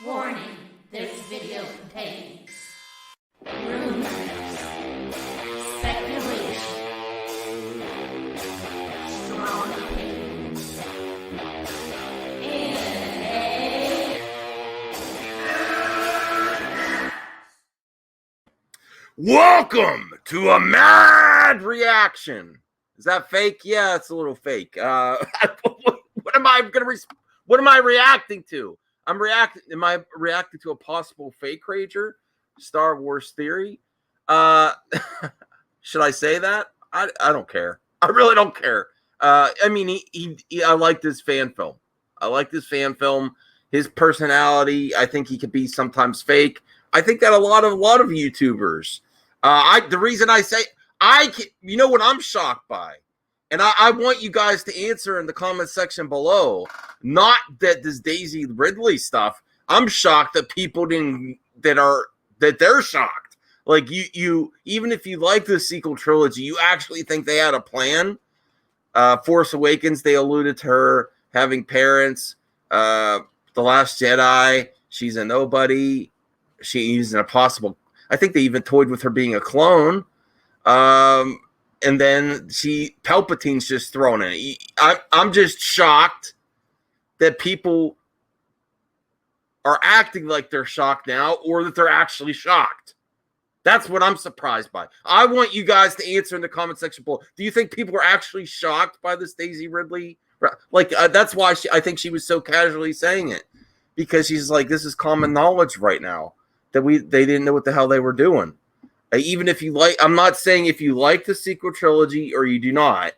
Warning, this video contains rumors, speculation, strong opinions, Welcome to a mad reaction. Is that fake? Yeah, it's a little fake. What am I reacting to? Am I reacting to a possible fake rager? Star Wars theory? Should I say that? I don't care. I really don't care. I mean, I like this fan film. His personality, I think he could be sometimes fake. I think that a lot of YouTubers. The reason I say you know what I'm shocked by, and I want you guys to answer in the comment section below. Not that this Daisy Ridley stuff. I'm shocked that people that they're shocked. Like you even if you like the sequel trilogy, you actually think they had a plan. Force Awakens, they alluded to her having parents. The Last Jedi, she's a nobody. She's an impossible. I think they even toyed with her being a clone. And then Palpatine's just thrown in. I'm just shocked that people are acting like they're shocked now, or that they're actually shocked. That's what I'm surprised by. I want you guys to answer in the comment section below. Do you think people are actually shocked by this Daisy Ridley? That's why I think she was so casually saying it, because she's like, this is common knowledge right now that they didn't know what the hell they were doing. Even if you like, I'm not saying if you like the sequel trilogy or you do not.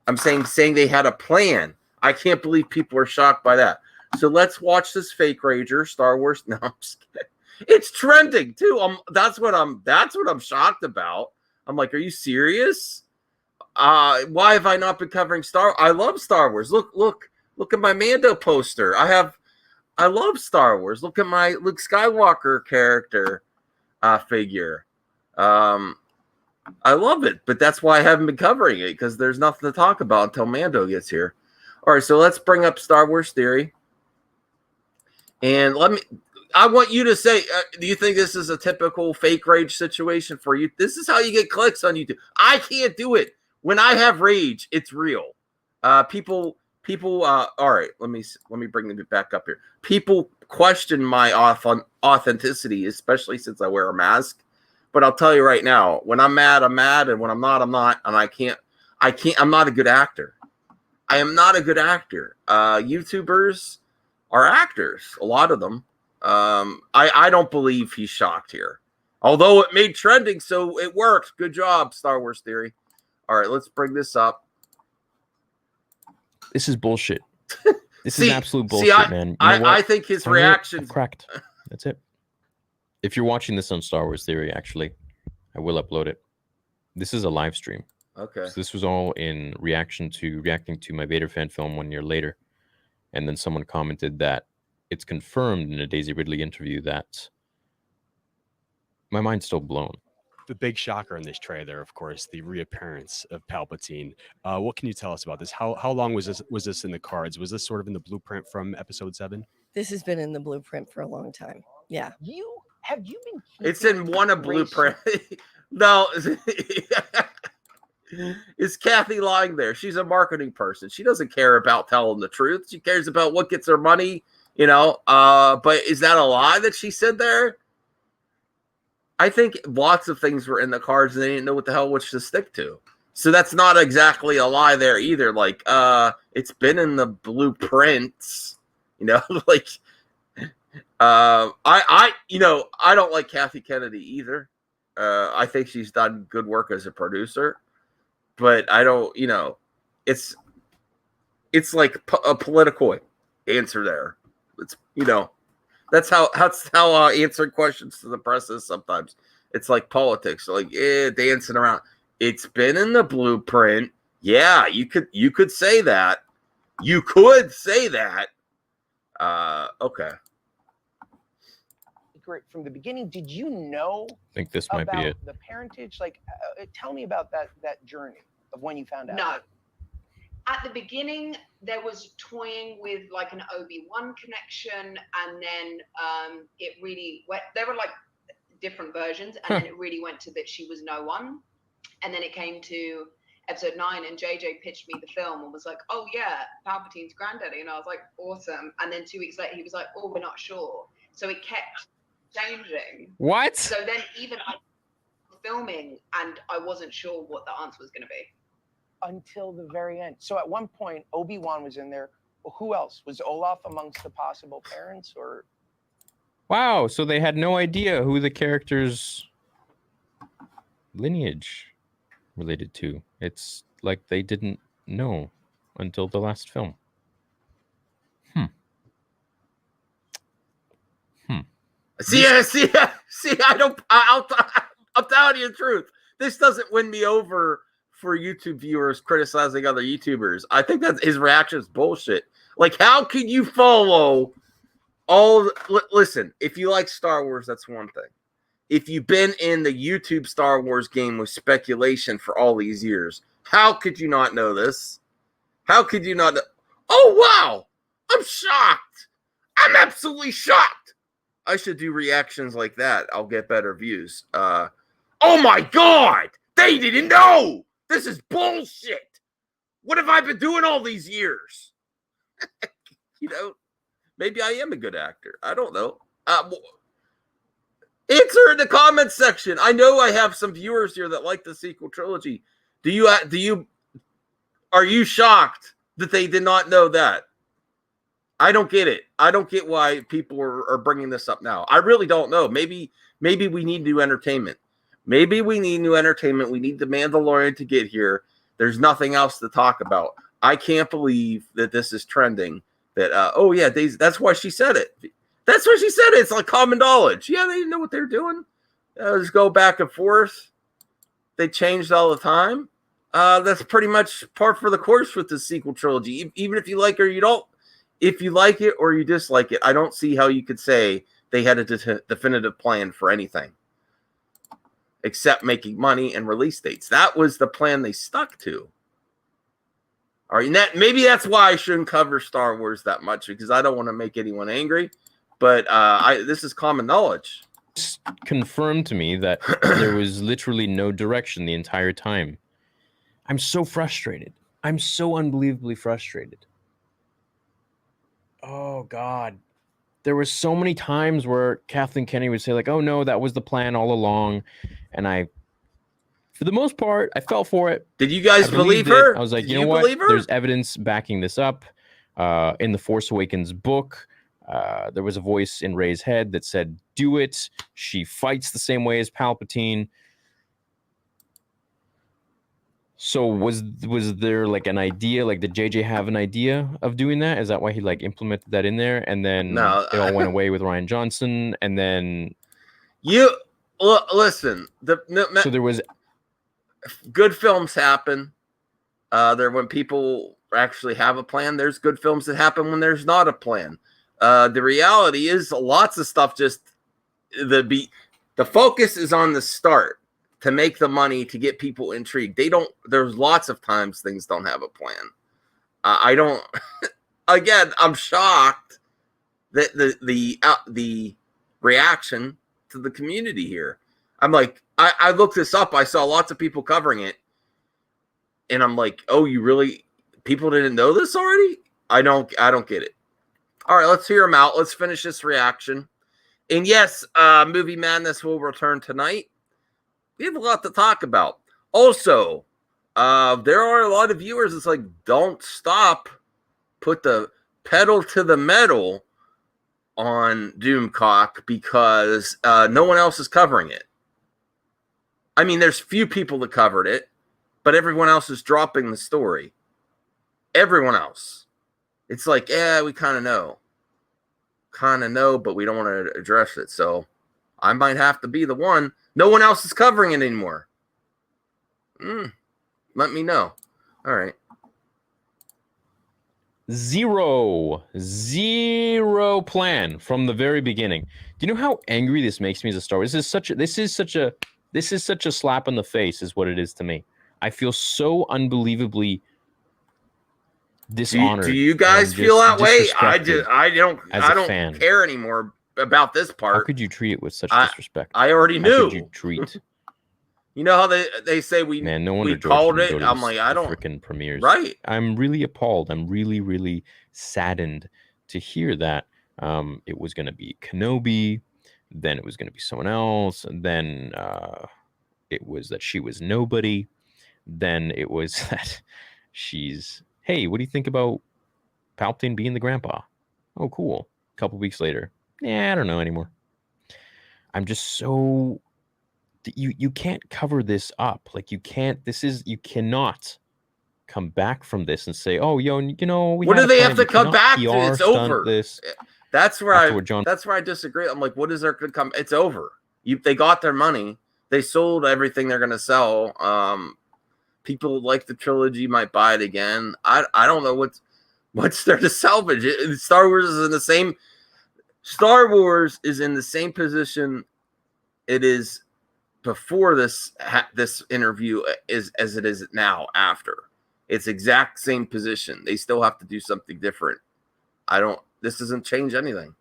I'm saying they had a plan. I can't believe people are shocked by that. So let's watch this fake rager, Star Wars. No, I'm just kidding. It's trending too. That's what I'm shocked about. I'm like, are you serious? Why have I not been covering I love Star Wars. Look at my Mando poster. I love Star Wars. Look at my Luke Skywalker character figure. I love it, but that's why I haven't been covering it, because there's nothing to talk about until Mando gets here. All right, so let's bring up Star Wars theory. And I want you to say, do you think this is a typical fake rage situation for you? This is how you get clicks on YouTube. I can't do it. When I have rage, it's real. People, all right, let me bring it back up here. People question my authenticity, especially since I wear a mask. But I'll tell you right now, when I'm mad, I'm mad, and when I'm not, I'm not, and I'm not a good actor. I am not a good actor. YouTubers are actors, a lot of them. I don't believe he's shocked here. Although it made trending, so it worked. Good job, Star Wars theory. All right, let's bring this up. This is bullshit. This is absolute bullshit, man. I think his reactions cracked. That's it. If you're watching this on Star Wars Theory, actually, I will upload it. This is a live stream. Okay. So this was all in reacting to my Vader fan film 1 year later. And then someone commented that it's confirmed in a Daisy Ridley interview that my mind's still blown. The big shocker in this trailer, of course, the reappearance of Palpatine. What can you tell us about this? How long was this in the cards? Was this sort of in the blueprint from Episode 7? This has been in the blueprint for a long time. Yeah. Have you been? It's in one of blueprint. No, is Kathy lying there? She's a marketing person. She doesn't care about telling the truth. She cares about what gets her money. But is that a lie that she said there? I think lots of things were in the cards and they didn't know what the hell which to stick to. So that's not exactly a lie there either. Like, it's been in the blueprints, like, I don't like Kathy Kennedy either. I think she's done good work as a producer, but I don't, it's like a political answer there. It's, that's how answering questions to the press is sometimes. It's like politics, like dancing around. It's been in the blueprint. Yeah, you could say that. You could say that. Okay. Great. From the beginning, did you know? I think this might be it. The parentage, like, tell me about that journey of when you found out. No, at the beginning there was toying with like an Obi-Wan connection, and then it really went, there were like different versions, and then it really went to that she was no one. And then it came to episode 9, and JJ pitched me the film and was like, oh yeah, Palpatine's granddaddy, and I was like, awesome. And then 2 weeks later he was like, oh, we're not sure. So it kept changing. What? So then even I was filming and I wasn't sure what the answer was going to be Until the very end. So at one point, Obi-Wan was in there. Well, who else? Was Olaf amongst the possible parents, or? Wow, so they had no idea who the character's lineage related to. It's like they didn't know until the last film. See, I'm telling you the truth. This doesn't win me over for YouTube viewers criticizing other YouTubers. I think that his reaction is bullshit. Like, how can you follow all? Listen, if you like Star Wars, that's one thing. If you've been in the YouTube Star Wars game with speculation for all these years, how could you not know this? How could you not know? Oh, wow. I'm shocked. I'm absolutely shocked. I should do reactions like that. I'll get better views. Oh my God. They didn't know. This is bullshit. What have I been doing all these years? You know, maybe I am a good actor. I don't know. Answer in the comments section. I know I have some viewers here that like the sequel trilogy. Are you shocked that they did not know that? I don't get it. I don't get why people are bringing this up now. I really don't know. Maybe we need new entertainment. Maybe we need new entertainment. We need the Mandalorian to get here. There's nothing else to talk about. I can't believe that this is trending. That oh yeah, that's why she said it. That's what she said. It's like common knowledge. Yeah, they didn't know what they're doing. Just go back and forth. They changed all the time. That's pretty much par for the course with the sequel trilogy. Even if you like it or you don't, if you like it or you dislike it, I don't see how you could say they had a definitive plan for anything except making money and release dates. That was the plan they stuck to. All right, maybe that's why I shouldn't cover Star Wars that much, because I don't want to make anyone angry. But this is common knowledge. It's confirmed to me that there was literally no direction the entire time. I'm so frustrated. I'm so unbelievably frustrated. Oh, God. There were so many times where Kathleen Kennedy would say, like, oh, no, that was the plan all along. And for the most part, I fell for it. Did you guys believe her? I was like, you know what? There's evidence backing this up. In the Force Awakens book, there was a voice in Rey's head that said, do it. She fights the same way as Palpatine. So was there like an idea? Like, did JJ have an idea of doing that? Is that why he like implemented that in there? And then it all went away with Rian Johnson. And then listen. So there was good films happen. When people actually have a plan. There's good films that happen when there's not a plan. The reality is lots of stuff just the focus is on the start to make the money to get people intrigued. There's lots of times things don't have a plan. I don't. Again, I'm shocked that the reaction to the community here. I'm like, I looked this up. I saw lots of people covering it, and I'm like, oh, you really? People didn't know this already? I don't get it. All right, let's hear them out. Let's finish this reaction. And yes, Movie Madness will return tonight. We have a lot to talk about. Also, there are a lot of viewers. It's like, don't stop. Put the pedal to the metal on Doomcock because no one else is covering it. I mean, there's few people that covered it, but everyone else is dropping the story. Everyone else. It's like, yeah, we kind of know. But we don't want to address it. So I might have to be the one. No one else is covering it anymore. Let me know. All right. Zero plan from the very beginning. Do you know how angry this makes me as a Star Wars? This is such a slap in the face, is what it is to me. I feel so unbelievably dishonored. Do you guys and feel just that way? disrespected I don't as I a don't fan. care anymore about this How part. could you treat it with such I- disrespect? I already How could you knew. treat? You know how they say Man, no wonder we George called didn't it. go to I'm like, I the don't. freaking premieres. Right. I'm really appalled. I'm really, really saddened to hear that it was going to be Kenobi, then it was going to be someone else, and then it was that she was nobody, then it was that she's, hey, what do you think about Palpatine being the grandpa? Oh, cool. A couple weeks later, yeah, I don't know anymore. I'm just so you can't cover this up. Like you cannot come back from this and say, oh, yo, you know, we What had do a they plan. have to We come cannot back to? PR It's stunt over. this. That's where After what John I disagree. I'm like, what is there going to come? It's over. They got their money. They sold everything they're going to sell. People like the trilogy might buy it again. I don't know what's there to salvage. Star Wars is in the same. Star Wars is in the same position it is before this interview as it is now after. It's exact same position. They still have to do something different. This doesn't change anything.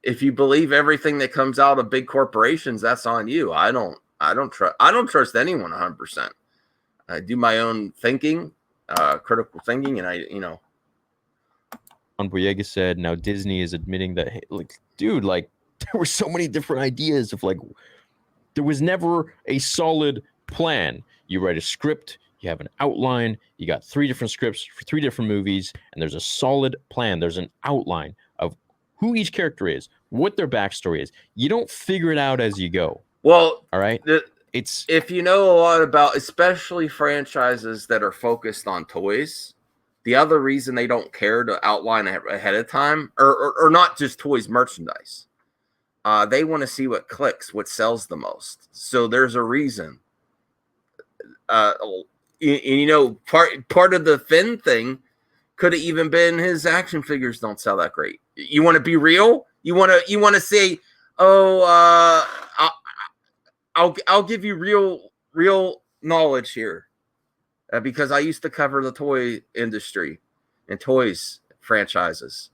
If you believe everything that comes out of big corporations, that's on you. I don't trust anyone 100%. I do my own thinking, critical thinking, and Boyega said, now Disney is admitting that, hey, like, dude, like, there were so many different ideas of like, there was never a solid plan. You write a script, you have an outline, you got 3 different scripts for 3 different movies, and there's a solid plan. There's an outline of who each character is, what their backstory is. You don't figure it out as you go. Well, all right. It's if you know a lot about, especially franchises that are focused on toys. The other reason they don't care to outline ahead of time, or not just toys, merchandise. They want to see what clicks, what sells the most. So there's a reason. Part of the Finn thing could have even been his action figures don't sell that great. You want to be real? You want to say, oh, I'll give you real knowledge here, because I used to cover the toy industry and toys franchises.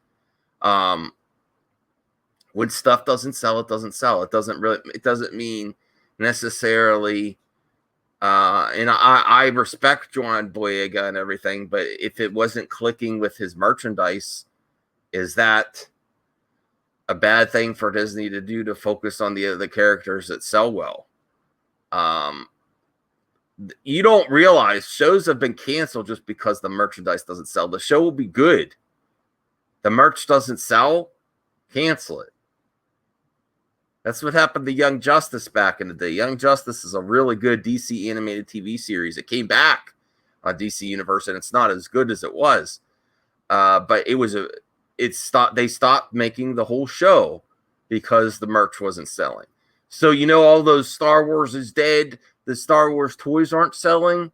When stuff doesn't sell, it doesn't sell. It doesn't mean necessarily. And I respect John Boyega and everything, but if it wasn't clicking with his merchandise, is that a bad thing for Disney to do, to focus on the characters that sell well? You don't realize shows have been canceled just because the merchandise doesn't sell. The show will be good. The merch doesn't sell, cancel it. That's what happened to Young Justice back in the day. Young Justice is a really good DC animated TV series. It came back on DC Universe, and it's not as good as it was. But they stopped making the whole show because the merch wasn't selling. So, all those Star Wars is dead, the Star Wars toys aren't selling.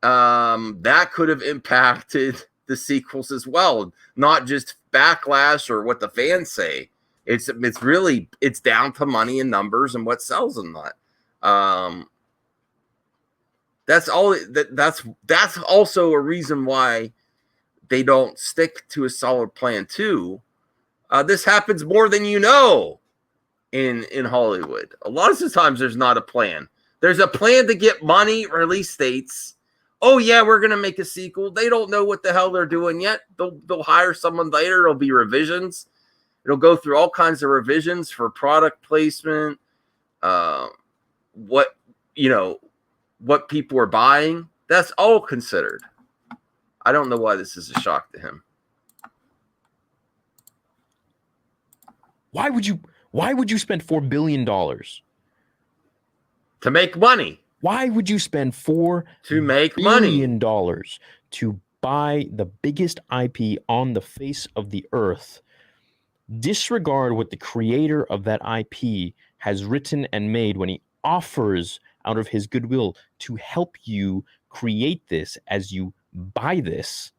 That could have impacted the sequels as well. Not just backlash or what the fans say. It's down to money and numbers and what sells and not. That's all. That's also a reason why they don't stick to a solid plan too. This happens more than you know in Hollywood. A lot of the times there's not a plan. There's a plan to get money, release dates. Oh yeah, we're gonna make a sequel. They don't know what the hell they're doing yet. They'll hire someone later. It'll be revisions. It'll go through all kinds of revisions for product placement, what people are buying. That's all considered. I don't know why this is a shock to him. Why would you spend $4 billion to make money? Why would you spend $4 billion to buy the biggest IP on the face of the earth? Disregard what the creator of that IP has written and made when he offers out of his goodwill to help you create this as you buy this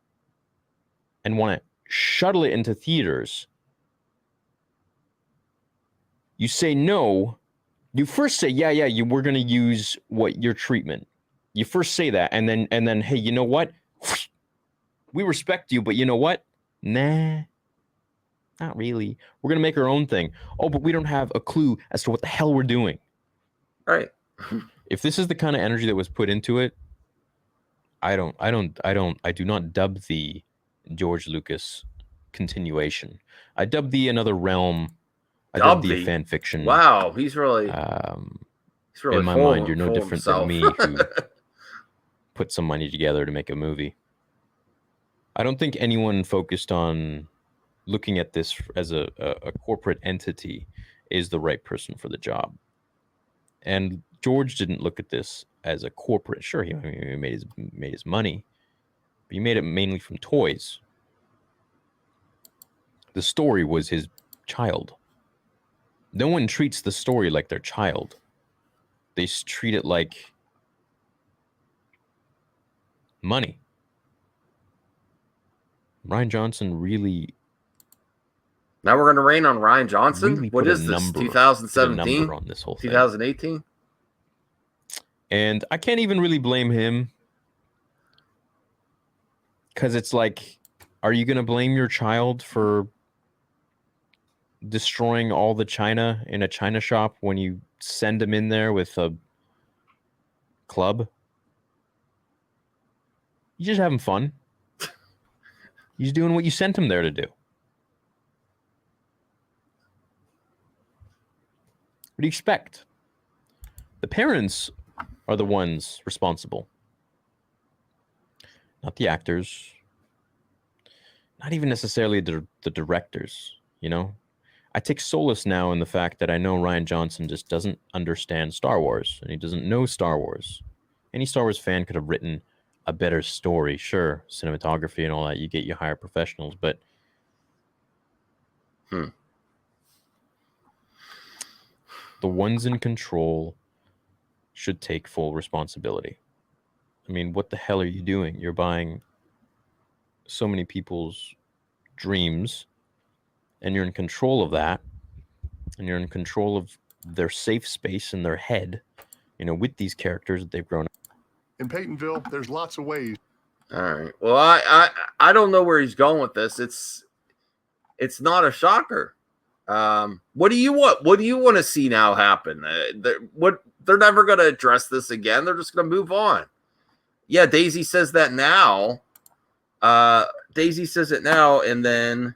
and want to shuttle it into theaters. You say no. You first say, we're going to use your treatment. You first say that, and then, hey, you know what? We respect you, but you know what? Nah, not really. We're gonna make our own thing. Oh, but we don't have a clue as to what the hell we're doing. Right. If this is the kind of energy that was put into it, I do not dub the George Lucas continuation. I dub the Another Realm. I dub the fan fiction. Wow, he's really in my full, mind, you're no full different than himself. me who put some money together to make a movie. I don't think anyone focused on looking at this as a corporate entity is the right person for the job. And George didn't look at this as a corporate. Sure, he made his money, but he made it mainly from toys. The story was his child. No one treats the story like their child. They treat it like money. Rian Johnson really. Now we're going to rain on Rian Johnson? Really what put a is this, number- 2017? Put a number on this whole thing. 2018? And I can't even really blame him. Because it's like, are you going to blame your child for destroying all the china in a china shop when you send him in there with a club? You're just having fun. He's doing what you sent him there to do. What do you expect? The parents are the ones responsible. Not the actors. Not even necessarily the directors, you know? I take solace now in the fact that I know Rian Johnson just doesn't understand Star Wars, and he doesn't know Star Wars. Any Star Wars fan could have written a better story. Sure, cinematography and all that, you hire professionals, but the ones in control should take full responsibility. I mean, what the hell are you doing? You're buying so many people's dreams, and you're in control of that, and you're in control of their safe space in their head, you know, with these characters that they've grown up. In Peytonville, there's lots of ways. All right. Well, I don't know where he's going with this. It's not a shocker. What do you want? What do you want to see now happen? They're never going to address this again. They're just going to move on. Yeah, Daisy says that now. Daisy says it now, and then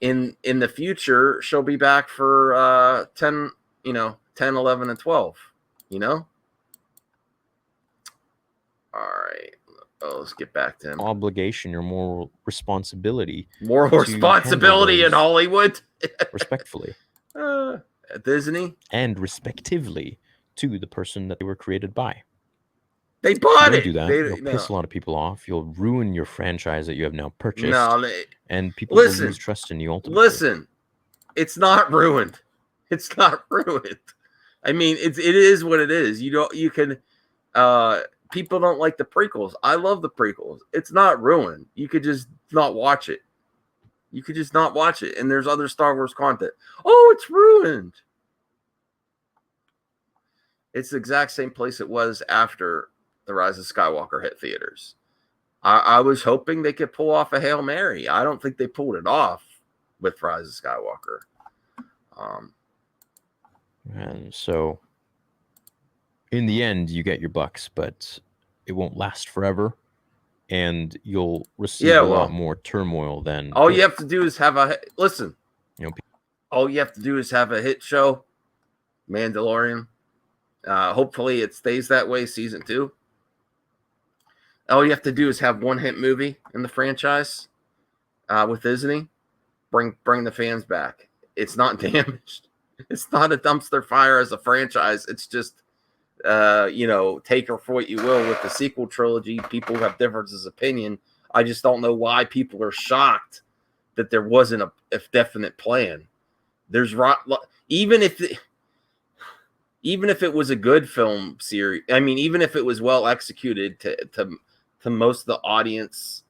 in the future she'll be back for 10, 11, and 12. You know. All right. Oh, let's get back to him. Obligation or moral responsibility. Moral responsibility in Hollywood. Respectfully. At Disney. And respectively to the person that they were created by. They bought Don't it. do that. You'll piss a lot of people off. You'll ruin your franchise that you have now purchased. And people will lose trust in you ultimately. Listen, it's not ruined. It's not ruined. I mean, it is what it is. You can people don't like the prequels. I love the prequels. It's not ruined. You could just not watch it. You could just not watch it. And there's other Star Wars content. Oh, it's ruined. It's the exact same place it was after The Rise of Skywalker hit theaters. I was hoping they could pull off a Hail Mary. I don't think they pulled it off with Rise of Skywalker. And so in the end, you get your bucks, but it won't last forever, and you'll receive a lot more turmoil than. All you have to do is have listen. You know, all you have to do is have a hit show, Mandalorian. Hopefully, it stays that way. Season 2. All you have to do is have one hit movie in the franchise with Disney. Bring the fans back. It's not damaged. It's not a dumpster fire as a franchise. It's just. Take her for what you will with the sequel trilogy. People have differences of opinion. I just don't know why people are shocked that there wasn't a definite plan. There's even if it was a good film series. I mean, even if it was well executed to most of the audience,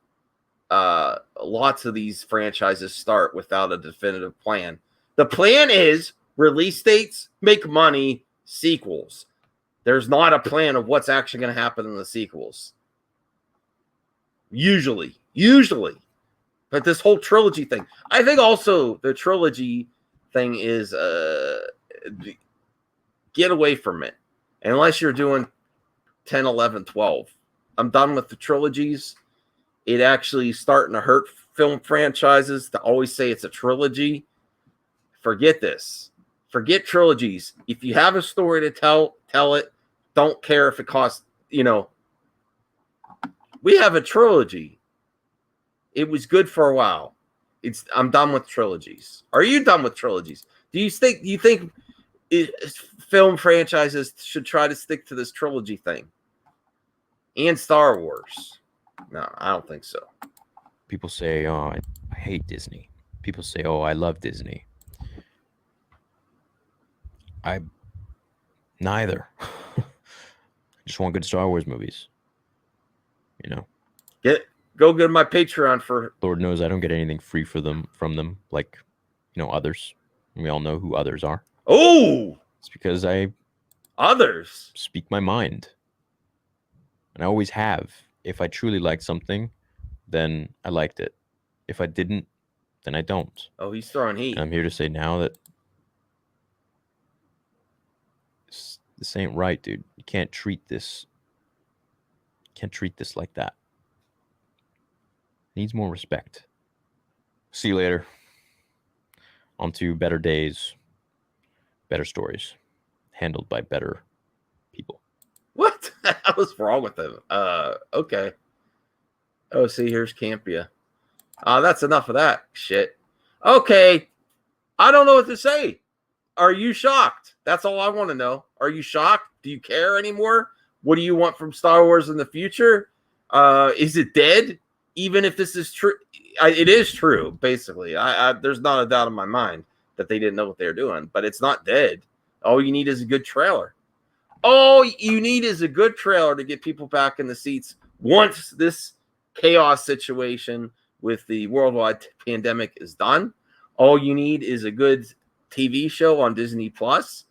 lots of these franchises start without a definitive plan. The plan is release dates, make money, sequels. There's not a plan of what's actually going to happen in the sequels. Usually. But this whole trilogy thing, I think also the trilogy thing is get away from it. Unless you're doing 10, 11, 12. I'm done with the trilogies. It actually starting to hurt film franchises to always say it's a trilogy. Forget this. Forget trilogies. If you have a story to tell it. Don't care if it costs, we have a trilogy. It was good for a while. I'm done with trilogies. Are you done with trilogies? Do you think film franchises should try to stick to this trilogy thing? And Star Wars? No, I don't think so. People say, "Oh, I hate Disney." People say, "Oh, I love Disney." I neither. I just want good Star Wars movies. Go get my Patreon for. Lord knows I don't get anything free from them, like others. We all know who others are. Oh, it's because I others speak my mind, and I always have. If I truly like something, then I liked it. If I didn't, then I don't. Oh, he's throwing heat. And I'm here to say now that this ain't right, dude. You can't treat this. Like that. Needs more respect. See you later. On to better days, better stories, handled by better people. What the hell is wrong with him? Okay. Oh, see, here's Campia. That's enough of that shit. Okay. I don't know what to say. Are you shocked? That's all I want to know. Are you shocked? Do you care anymore? What do you want from Star Wars in the future? Is it dead? Even if this is true, it is true, basically. There's not a doubt in my mind that they didn't know what they were doing, but it's not dead. All you need is a good trailer. All you need is a good trailer to get people back in the seats once this chaos situation with the worldwide pandemic is done. All you need is a good TV show on Disney Plus.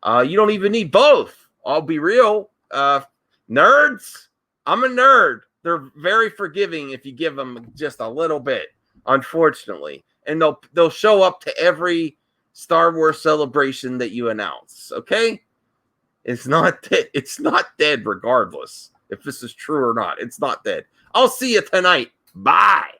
You don't even need both. I'll be real. Nerds, I'm a nerd. They're very forgiving if you give them just a little bit, unfortunately. And they'll show up to every Star Wars celebration that you announce. Okay? It's not dead. It's not dead regardless if this is true or not. It's not dead. I'll see you tonight. Bye.